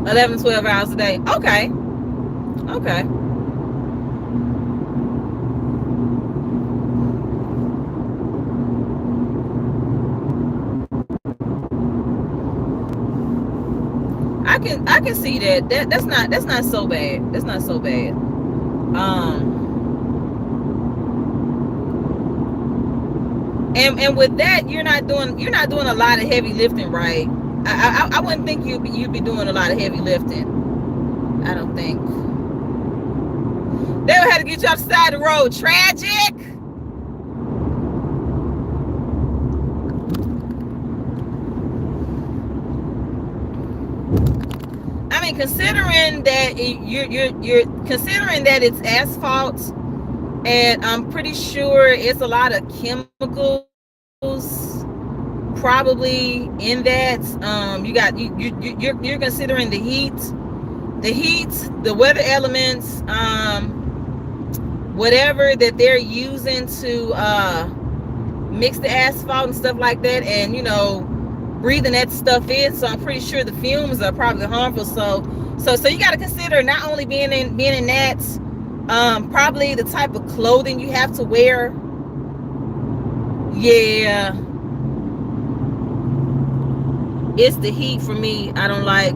$11, $12 hours a day. Okay. I can see that. That's not so bad. That's not so bad. And with that, you're not doing a lot of heavy lifting, right? I wouldn't think you'd be doing a lot of heavy lifting. I don't think. They would have to get you off the side of the road. Tragic. I mean, considering that you're considering that it's asphalt, and I'm pretty sure it's a lot of chemicals probably in that. You're considering the heat, the weather elements, whatever that they're using to mix the asphalt and stuff like that, and breathing that stuff in. So I'm pretty sure the fumes are probably harmful. So you got to consider not only being in that, probably the type of clothing you have to wear. Yeah, it's the heat for me. I don't like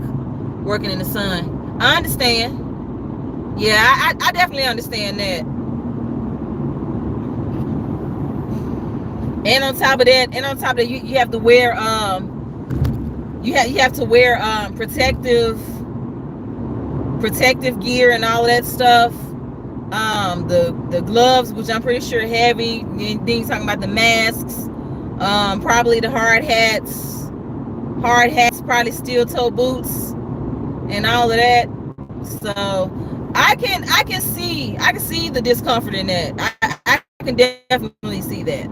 working in the sun. I understand. Yeah, I definitely understand that. And on top of that, you have to wear you have to wear protective gear and all of that stuff. The gloves, which I'm pretty sure heavy. Then you're talking about the masks, probably the hard hats, probably steel toe boots, and all of that. So I can see the discomfort in that. I can definitely see that.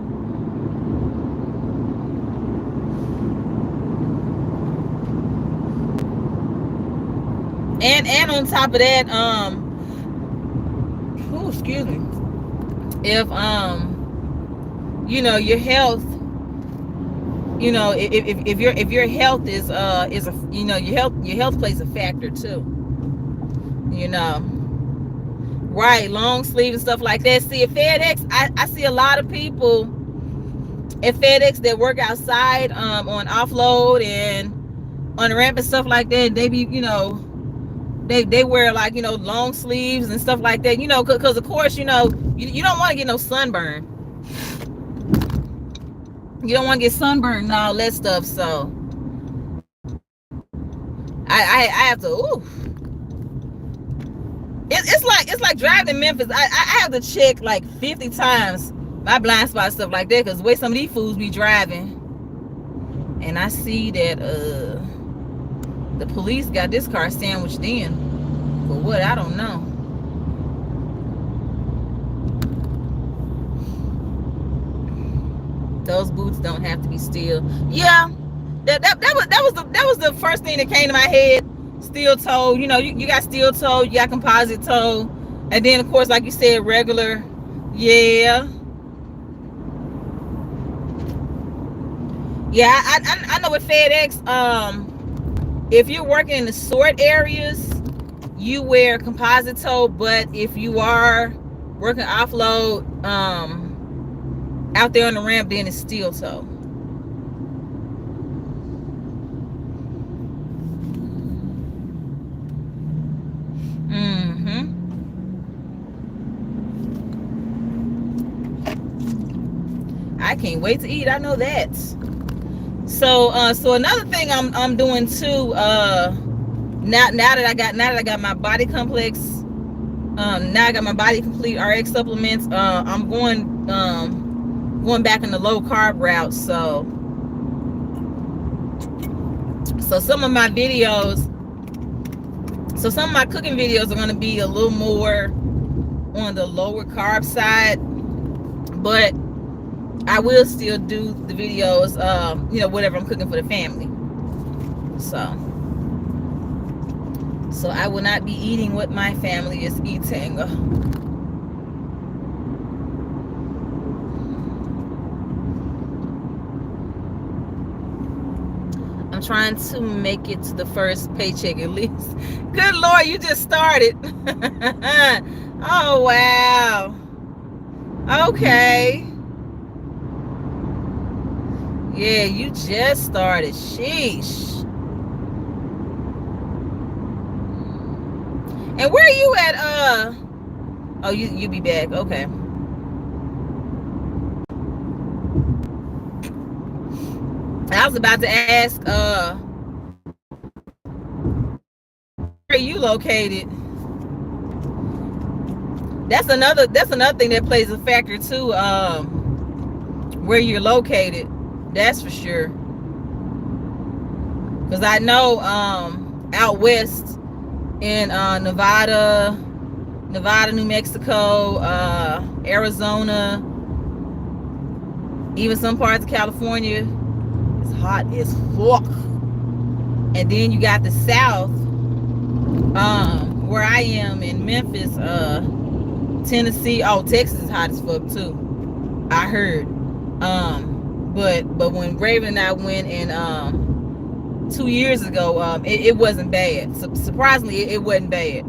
And on top of that, excuse me, if your health, if your health is a your health plays a factor too. Right, long sleeve and stuff like that. See, at FedEx, I see a lot of people at FedEx that work outside on offload and on the ramp and stuff like that. They be they wear like long sleeves and stuff like that, because of course you don't want to get no sunburn. You don't want to get sunburned and all that stuff. So I have to it's like driving in Memphis. I have to check like 50 times my blind spot stuff like that, because the way some of these fools be driving. And I see that the police got this car sandwiched in. For what? I don't know. Those boots don't have to be steel. Yeah, that was the first thing that came to my head. Steel toe. You got steel toe. You got composite toe, and then of course, like you said, regular. Yeah. Yeah, I know with FedEx, if you're working in the sort areas, you wear composite toe, but if you are working offload out there on the ramp, then it's steel toe. can't wait to eat. I know that. So another thing I'm doing too. Now that I got my body complex. Now I got my body complete RX supplements. I'm going back in the low carb route. So some of my videos. So some of my cooking videos are going to be a little more on the lower carb side, but I will still do the videos, whatever I'm cooking for the family. So I will not be eating what my family is eating. I'm trying to make it to the first paycheck at least. Good Lord, you just started. Oh, wow. Okay. Yeah, you just started. Sheesh. And where are you at? Oh, you be back. Okay. I was about to ask, where are you located? That's another thing that plays a factor too. Where you're located, that's for sure. Because I know out west in Nevada, New Mexico, Arizona, even some parts of California, it's hot as fuck. And then you got the South, where I am in Memphis, Tennessee. Oh, Texas is hot as fuck too, I heard. But when Raven and I went in 2 years ago, it wasn't bad. Surprisingly, it wasn't bad.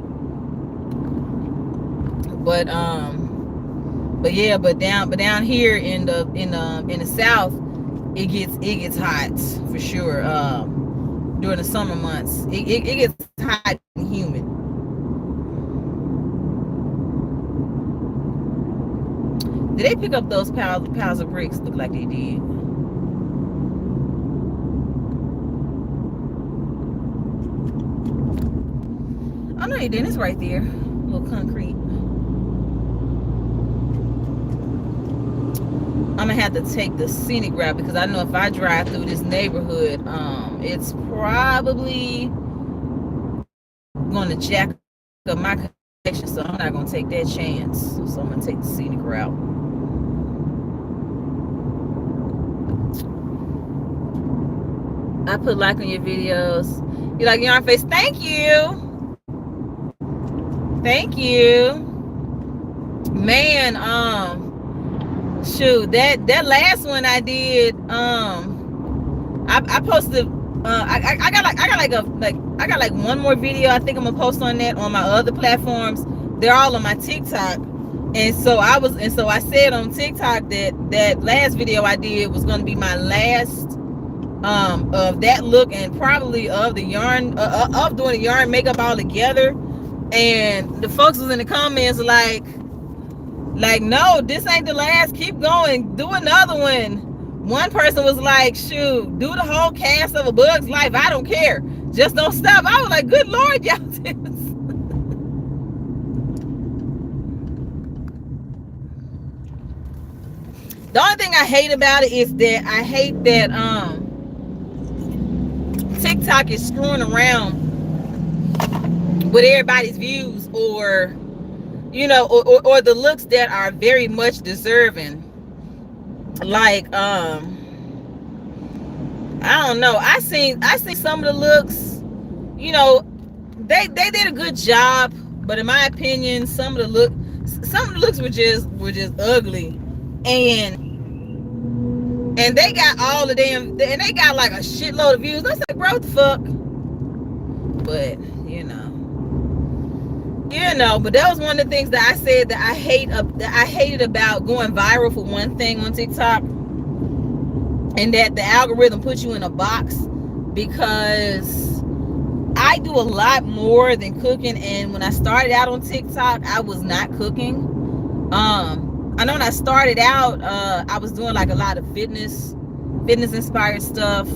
But down here in the South, it gets hot for sure. During the summer months, it gets hot and humid. Did they pick up those piles of bricks? Look like they did. Oh no, they didn't. It's right there. A little concrete. I'm gonna have to take the scenic route because I know if I drive through this neighborhood, it's probably gonna jack up my connection. So I'm not gonna take that chance. So I'm gonna take the scenic route. I put like on your videos. You like Yarn Face? Thank you. Thank you. Man, shoot, that last one I did, I posted, I got like one more video. I think I'm gonna post on that on my other platforms. They're all on my TikTok. And so I said on TikTok that last video I did was gonna be my last of that look, and probably of the yarn, of doing the yarn makeup all together. And the folks was in the comments like, no, this ain't the last, keep going, do another one. One person was like, shoot, do the whole cast of A Bug's Life, I don't care, just don't stop. I was like, good Lord, y'all did this. The only thing I hate about it is that I hate that TikTok is screwing around with everybody's views, or or the looks that are very much deserving. Like I don't know, I seen some of the looks, they did a good job, but in my opinion some of the looks were just ugly. And they got all the damn, and they got like a shitload of views. I said, bro, what the fuck? But but that was one of the things that I said that I hated about going viral for one thing on TikTok, and that the algorithm puts you in a box, because I do a lot more than cooking. And when I started out on TikTok, I was not cooking. know when I started out, I was doing like a lot of fitness inspired stuff,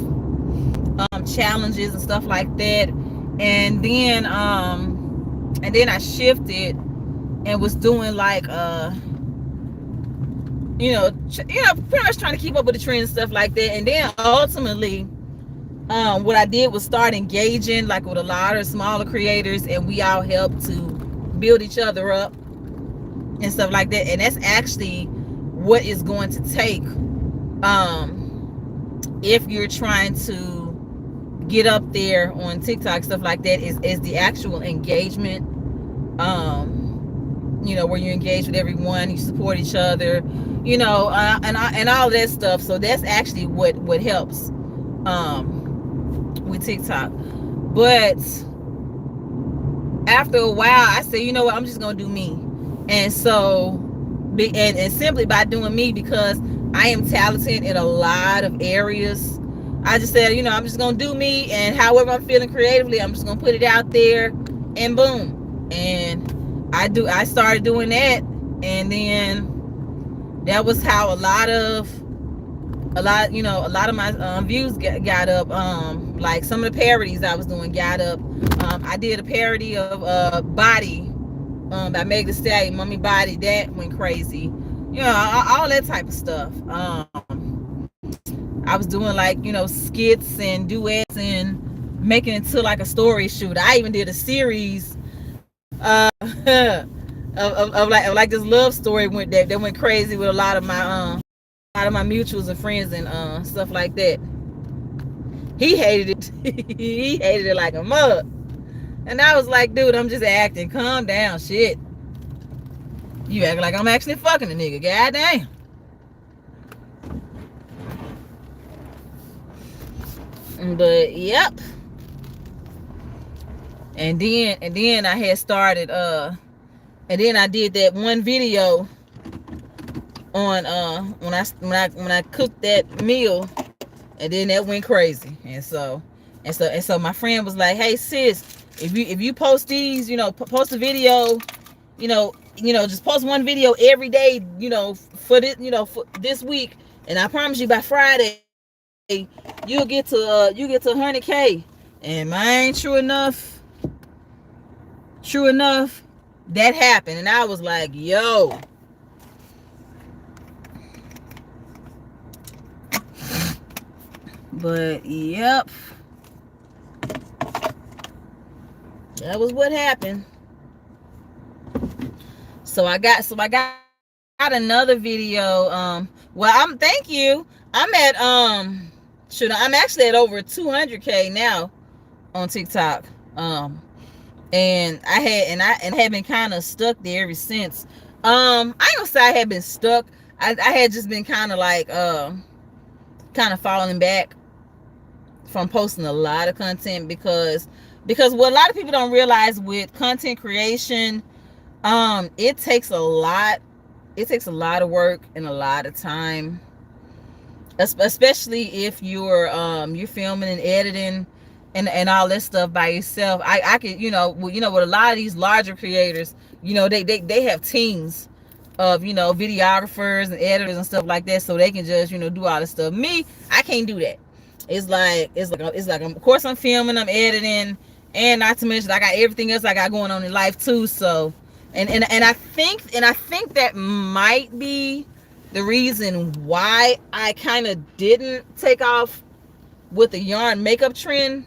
challenges and stuff like that. And then I shifted and was doing like pretty much trying to keep up with the trends and stuff like that. And then ultimately, what I did was start engaging like with a lot of smaller creators, and we all helped to build each other up and stuff like that. And that's actually what it's going to take if you're trying to get up there on TikTok, stuff like that, is the actual engagement, where you engage with everyone, you support each other, and all that stuff. So that's actually what helps with TikTok. But after a while, I said, you know what, I'm just gonna do me. And so, and simply by doing me, because I am talented in a lot of areas, I just said, I'm just gonna do me, and however I'm feeling creatively, I'm just gonna put it out there, and boom. And I started doing that, and then that was how a lot of my views got up. Like some of the parodies I was doing got up. I did a parody of Body by Meg Thee Stallion, Mommy Body. That went crazy. All that type of stuff. I was doing like, skits and duets and making it to like a story shoot. I even did a series of like this love story that went crazy with a lot of my mutuals and friends and stuff like that. He hated it. He hated it like a mug. And I was like, dude, I'm just acting. Calm down, shit. You act like I'm actually fucking a nigga. Goddamn. But yep. And then I had started and then I did that one video on when I cooked that meal, and then that went crazy. And so my friend was like, hey sis, if you post these, post a video, just post one video every day, for this week, and I promise you by Friday you'll get to 100K. And mine, true enough, that happened. And I was like, yo, but yep, that was what happened. So I got another video. Thank you. I'm at I'm actually at over 200K now on TikTok. And I had been kind of stuck there ever since. I ain't gonna say I had been stuck. I had just been kind of like kind of falling back from posting a lot of content, because what a lot of people don't realize with content creation, it takes a lot of work and a lot of time, especially if you're filming and editing and all this stuff by yourself. I could, with a lot of these larger creators, they have teams of videographers and editors and stuff like that, so they can just do all this stuff. Me, I can't do that. It's like of course I'm filming, I'm editing, and not to mention I got everything else I got going on in life too. So and I think that might be the reason why I kind of didn't take off with the yarn makeup trend.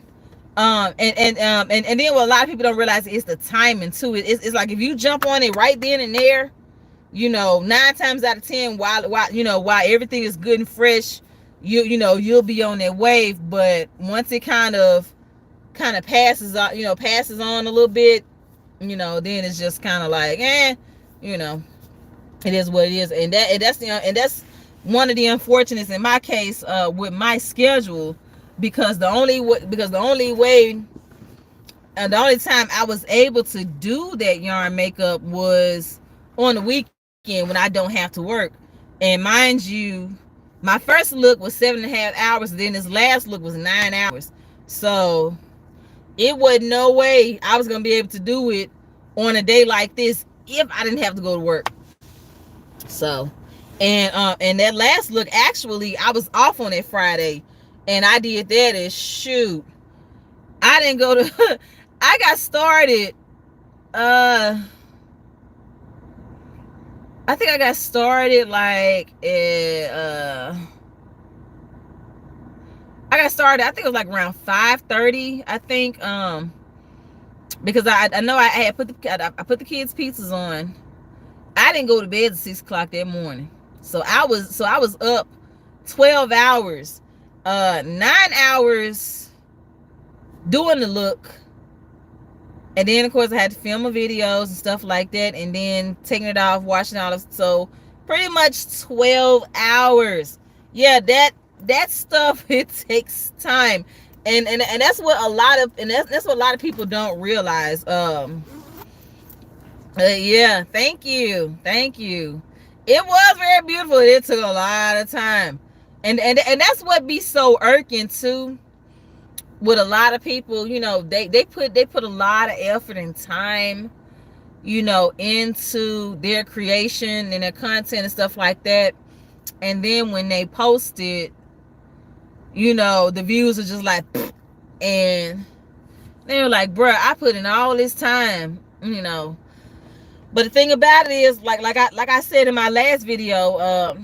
And then what a lot of people don't realize is the timing too. It's like if you jump on it right then and there, 9 times out of 10, while everything is good and fresh, you'll be on that wave. But once it kind of passes on a little bit, then it's just kind of like, it is what it is. And that's one of the unfortunates in my case with my schedule, because the only time I was able to do that yarn makeup was on the weekend when I don't have to work. And mind you, my first look was 7.5 hours, then this last look was 9 hours. So it wasn't no way I was gonna be able to do it on a day like this if I didn't have to go to work. So, and that last look, actually, I was off on that Friday, and I did that. And shoot, I didn't go to. I got started. I think I got started like I got started. I think it was like around 5:30. I think because I know I had put the kids' pizzas on. I didn't go to bed at 6 o'clock that morning, so I was up 12 hours, 9 hours doing the look, and then of course I had to film my videos and stuff like that, and then taking it off, washing all of, so pretty much 12 hours. Yeah, that stuff, it takes time, and that's what a lot of, and that's what a lot of people don't realize. Yeah, thank you. It was very beautiful. It took a lot of time, and that's what be so irking too with a lot of people. You know, they put a lot of effort and time, you know, into their creation and their content and stuff like that, and then when they post it, you know, the views are just like, and they're like, bruh, I put in all this time, you know. But the thing about it is, like I said in my last video,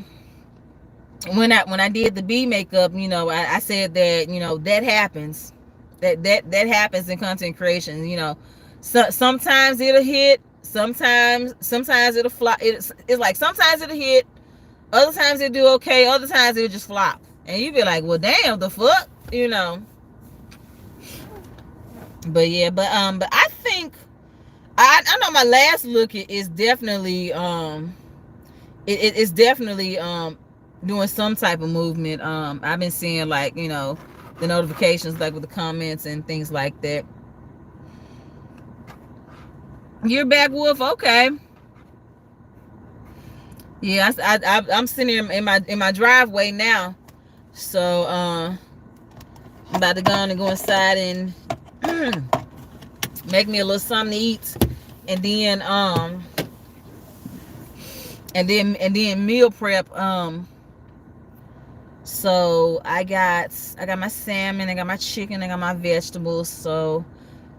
when I did the bee makeup, you know, I said that, you know, that happens, that happens in content creation. You know, so sometimes it'll hit, sometimes it'll flop. It's like sometimes it'll hit, other times it'll do okay, other times it'll just flop, and you be like, well, damn, the fuck, you know. But yeah, but I think. I know my last look is definitely it's definitely doing some type of movement. I've been seeing, like, you know, the notifications, like with the comments and things like that. You're back, Wolf. Okay. Yeah, I'm sitting here in my driveway now, so I'm about to go inside and make me a little something to eat, and then meal prep. So I got my salmon, I got my chicken, I got my vegetables. So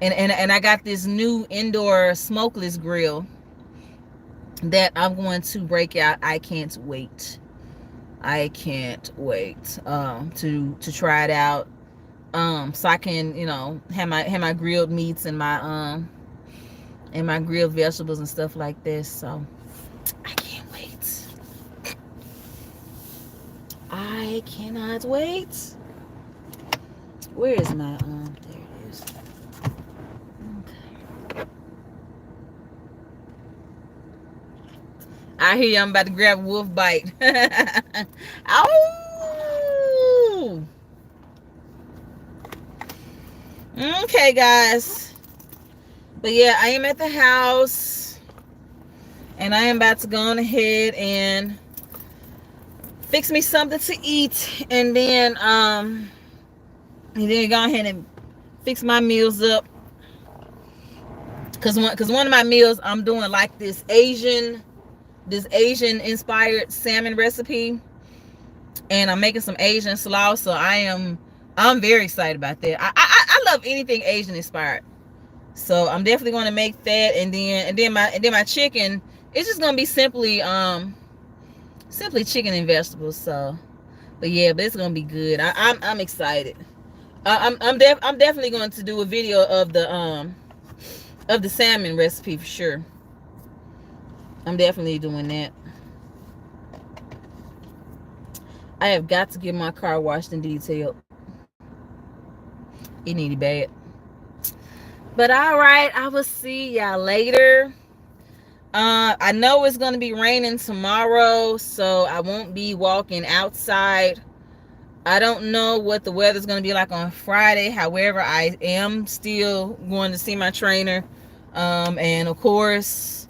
and I got this new indoor smokeless grill that I'm going to break out. I can't wait to try it out, so I can, you know, have my grilled meats and my grilled vegetables and stuff like this. So I can't wait. I cannot wait. Where is my there it is. Okay. I hear you. I'm about to grab a wolf bite. Oh. Okay, guys. But yeah, I am at the house, and I am about to go on ahead and fix me something to eat, and then go ahead and fix my meals up. Cause one of my meals, I'm doing like this Asian inspired salmon recipe, and I'm making some Asian slaw. So I'm very excited about that. I love anything Asian inspired. So I'm definitely going to make that, and then my chicken, it's just gonna be simply chicken and vegetables. So, but it's gonna be good. I'm excited. I'm definitely going to do a video of the salmon recipe for sure. I'm definitely doing that. I have got to get my car washed and detailed. It needed bad. But all right, I will see y'all later. I know it's going to be raining tomorrow, so I won't be walking outside. I don't know what the weather's going to be like on Friday. However, I am still going to see my trainer. And of course,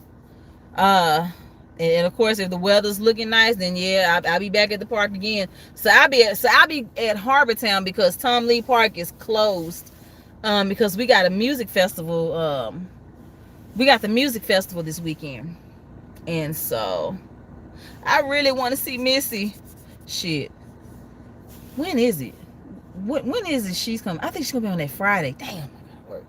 if the weather's looking nice, then yeah, I'll be back at the park again. So I'll be at Harbor Town, because Tom Lee Park is closed. Because we got a music festival. We got the music festival this weekend, and so I really want to see Missy. Shit. When is it? When is it she's coming? I think she's gonna be on that Friday. Damn, I gotta work.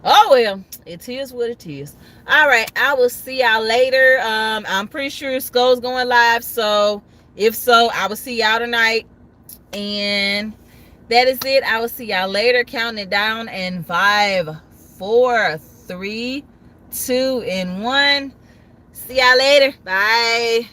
Oh well, it is what it is. All right, I will see y'all later. I'm pretty sure Skull's going live, so if so, I will see y'all tonight. And that is it. I will see y'all later. Counting it down in 5, 4, 3, 2, and 1. See y'all later. Bye.